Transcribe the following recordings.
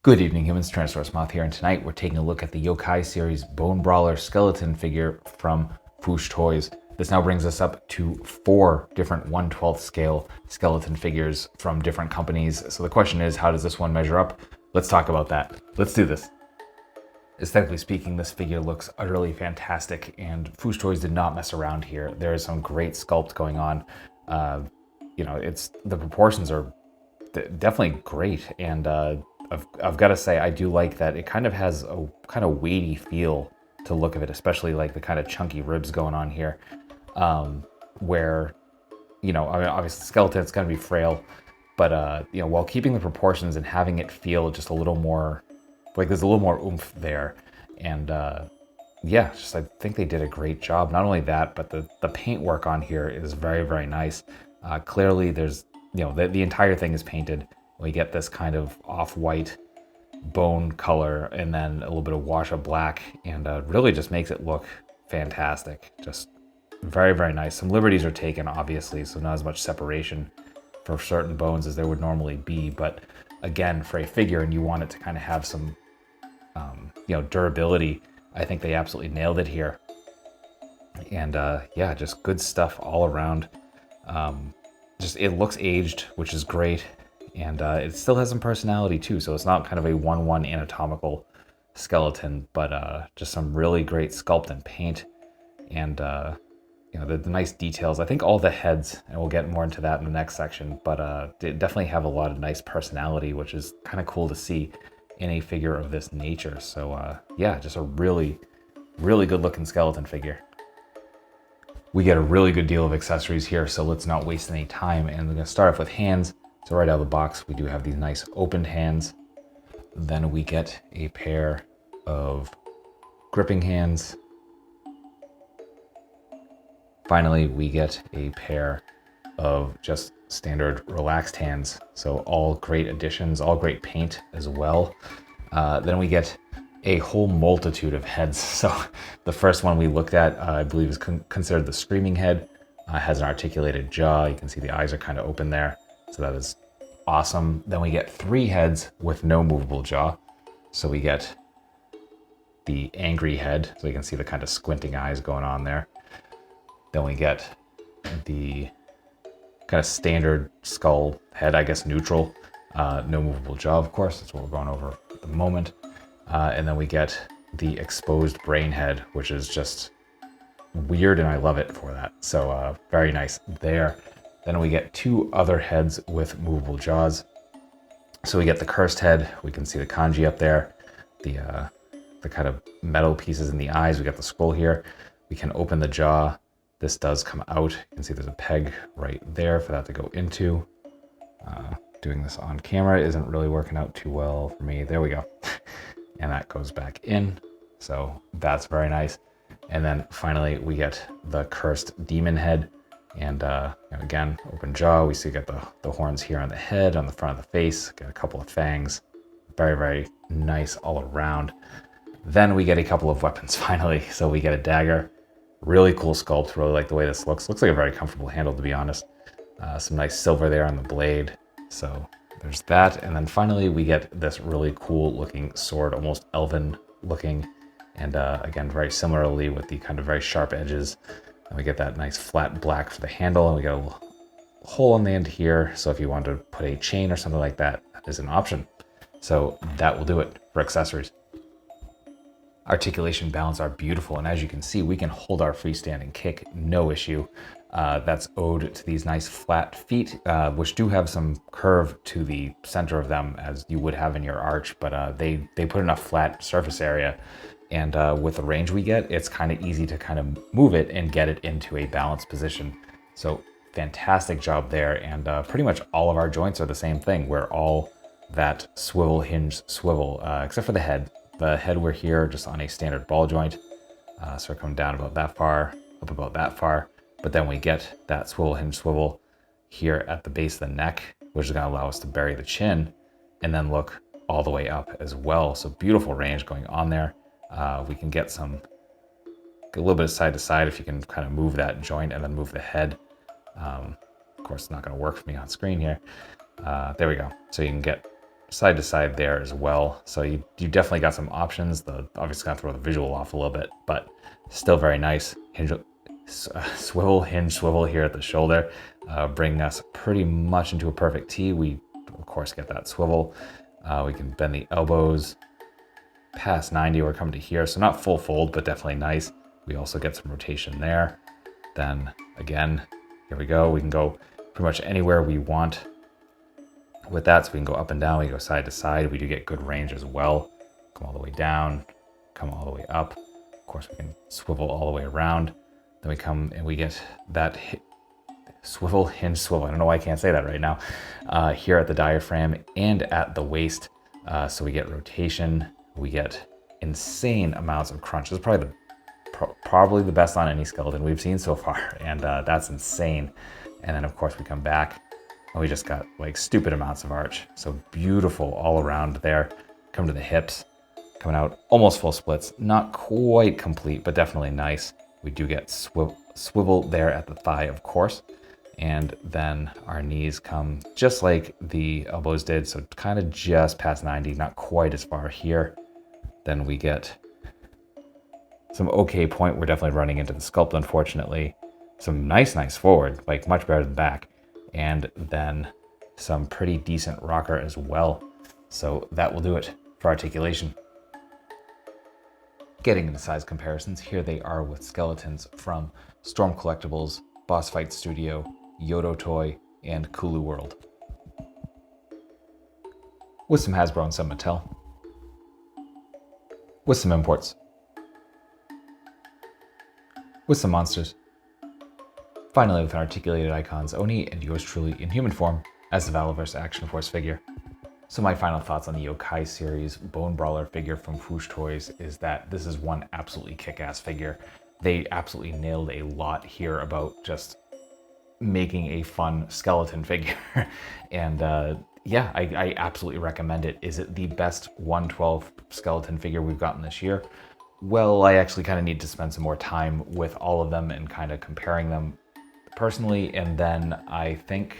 Good evening, humans. Tyrannosaurusmoth here, and tonight we're taking a look at the Yokai Series Bone Brawler skeleton figure from Fwoosh Toys. This now brings us up to 4 different 1/12 scale skeleton figures from different companies. So the question is, how does this one measure up? Let's talk about that. Let's do this. Aesthetically speaking, this figure looks utterly fantastic, and Fwoosh Toys did not mess around here. There is some great sculpt going on. The proportions are definitely great, and I've got to say, I do like that it kind of has a kind of weighty feel to the look of it, especially like the kind of chunky ribs going on here, where, obviously the skeleton, it's going to be frail, but, while keeping the proportions and having it feel just a little more, like there's a little more oomph there. And I think they did a great job. Not only that, but the paint work on here is very, very nice. Clearly there's, the entire thing is painted. We get this kind of off-white bone color and then a little bit of wash of black, and really just makes it look fantastic. Just very, very nice. Some liberties are taken, obviously, so not as much separation for certain bones as there would normally be. But again, for a figure and you want it to kind of have some, durability, I think they absolutely nailed it here. And just good stuff all around. It looks aged, which is great. And it still has some personality too, so it's not kind of a 1-1 anatomical skeleton, but just some really great sculpt and paint, and the nice details. I think all the heads, and we'll get more into that in the next section, but they definitely have a lot of nice personality, which is kind of cool to see in a figure of this nature. So just a really, really good looking skeleton figure. We get a really good deal of accessories here, so let's not waste any time, and we're going to start off with hands. So right out of the box, we do have these nice opened hands. Then we get a pair of gripping hands. Finally, we get a pair of just standard relaxed hands. So all great additions, all great paint as well. Then we get a whole multitude of heads. So the first one we looked at, I believe, is considered the screaming head. Has an articulated jaw. You can see the eyes are kind of open there. So that is awesome. Then we get 3 heads with no movable jaw. So we get the angry head. So you can see the kind of squinting eyes going on there. Then we get the kind of standard skull head, I guess neutral. No movable jaw, of course. That's what we're going over at the moment. And then we get the exposed brain head, which is just weird, and I love it for that. So very nice there. Then we get 2 other heads with movable jaws. So we get the cursed head. We can see the kanji up there. The kind of metal pieces in the eyes. We got the scroll here. We can open the jaw. This does come out. You can see there's a peg right there for that to go into. Doing this on camera isn't really working out too well for me. There we go. And that goes back in. So that's very nice. And then finally we get the cursed demon head. And again, open jaw. We see got the horns here on the head, on the front of the face. Got a couple of fangs. Very, very nice all around. Then we get a couple of weapons finally. So we get a dagger. Really cool sculpt. Really like the way this looks. Looks like a very comfortable handle, to be honest. Some nice silver there on the blade. So there's that. And then finally we get this really cool looking sword, almost elven looking. And again, very similarly with the kind of very sharp edges. And we get that nice flat black for the handle, and we got a hole on the end here. So if you want to put a chain or something like that, that is an option. So that will do it for accessories. Articulation, balance are beautiful, and as you can see, we can hold our freestanding kick, no issue. That's owed to these nice flat feet, which do have some curve to the center of them, as you would have in your arch, but they put enough flat surface area. And with the range we get, it's kind of easy to kind of move it and get it into a balanced position. So fantastic job there. And pretty much all of our joints are the same thing. We're all that swivel hinge swivel, except for the head. The head, we're here just on a standard ball joint. So we're coming down about that far, up about that far. But then we get that swivel hinge swivel here at the base of the neck, which is going to allow us to bury the chin and then look all the way up as well. So beautiful range going on there. We can get a little bit of side to side if you can kind of move that joint and then move the head. Of course, it's not going to work for me on screen here. There we go. So you can get side to side there as well. So you definitely got some options. Obviously gonna throw the visual off a little bit, but still very nice. Swivel, hinge, swivel here at the shoulder, bringing us pretty much into a perfect T. We of course get that swivel. We can bend the elbows past 90. We're coming to here, so not full fold, but definitely nice. We also get some rotation there. Then again, here we go. We can go pretty much anywhere we want with that. So we can go up and down, we go side to side. We do get good range as well. Come all the way down, come all the way up. Of course, we can swivel all the way around. Then we come and we get that swivel, hinge, swivel. I don't know why I can't say that right now. Here at the diaphragm and at the waist. So we get rotation. We get insane amounts of crunch. This is probably the best on any skeleton we've seen so far. And that's insane. And then of course we come back and we just got like stupid amounts of arch. So beautiful all around there. Come to the hips, coming out almost full splits. Not quite complete, but definitely nice. We do get swivel there at the thigh, of course. And then our knees come just like the elbows did. So kind of just past 90, not quite as far here. Then we get some okay point. We're definitely running into the sculpt, unfortunately. Some nice forward, like much better than back. And then some pretty decent rocker as well. So that will do it for articulation. Getting into size comparisons, here they are with skeletons from Storm Collectibles, Boss Fight Studio, Yodo Toy, and Kulu World. With some Hasbro and some Mattel. With some imports. With some monsters. Finally, with an articulated icons, Oni and yours truly in human form as the Valaverse Action Force figure. So my final thoughts on the Yokai Series Bone Brawler figure from Fwoosh Toys is that this is one absolutely kick-ass figure. They absolutely nailed a lot here about just making a fun skeleton figure. And yeah, I absolutely recommend it. Is it the best 1/12 skeleton figure we've gotten this year? Well, I actually kind of need to spend some more time with all of them and kind of comparing them personally. And then I think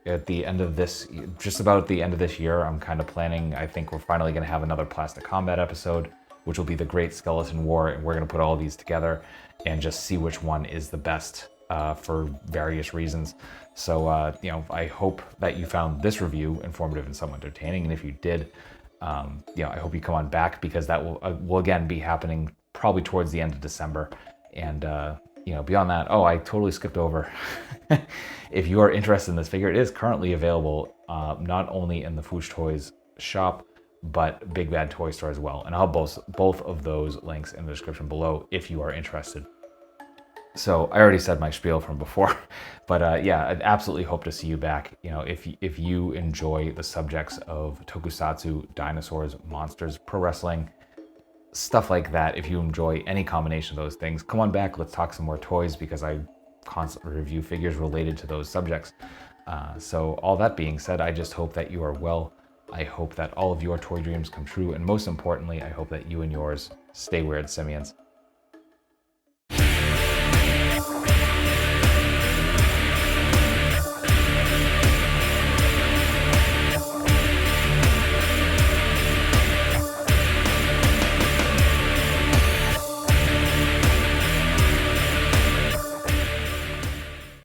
at the end of this, just about at the end of this year, I'm kind of planning, I think we're finally going to have another Plastic Combat episode, which will be the Great Skeleton War. And we're going to put all these together and just see which one is the best for various reasons. So, you know, I hope that you found this review informative and somewhat entertaining. And if you did, you know, I hope you come on back, because that will again be happening probably towards the end of December. And, you know, beyond that, oh, I totally skipped over. If you are interested in this figure, it is currently available not only in the Fwoosh Toys shop, but Big Bad Toy Store as well. And I'll have both of those links in the description below if you are interested. So I already said my spiel from before, but yeah, I'd absolutely hope to see you back. You know, if you enjoy the subjects of tokusatsu, dinosaurs, monsters, pro wrestling, stuff like that, if you enjoy any combination of those things, come on back, let's talk some more toys, because I constantly review figures related to those subjects. So all that being said, I just hope that you are well. I hope that all of your toy dreams come true, and most importantly, I hope that you and yours stay weird, simians.